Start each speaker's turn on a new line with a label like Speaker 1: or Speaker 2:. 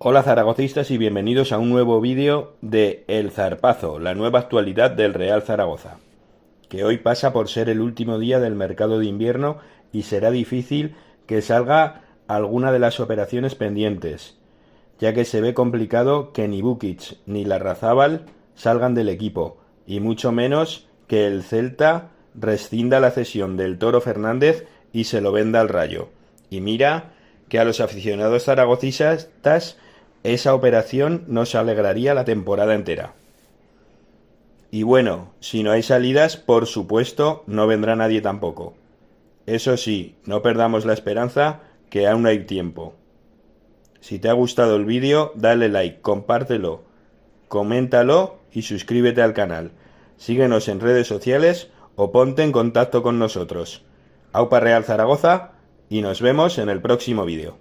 Speaker 1: Hola zaragocistas y bienvenidos a un nuevo vídeo de El Zarpazo, la nueva actualidad del Real Zaragoza, que hoy pasa por ser el último día del mercado de invierno y será difícil que salga alguna de las operaciones pendientes, ya que se ve complicado que ni Bukic ni Larrazábal salgan del equipo, y mucho menos que el Celta rescinda la cesión del Toro Fernández y se lo venda al Rayo. Y mira que a los aficionados zaragocistas esa operación nos alegraría la temporada entera. Y bueno, si no hay salidas, por supuesto, no vendrá nadie tampoco. Eso sí, no perdamos la esperanza, que aún hay tiempo. Si te ha gustado el vídeo, dale like, compártelo, coméntalo y suscríbete al canal. Síguenos en redes sociales o ponte en contacto con nosotros. Aupa Real Zaragoza y nos vemos en el próximo vídeo.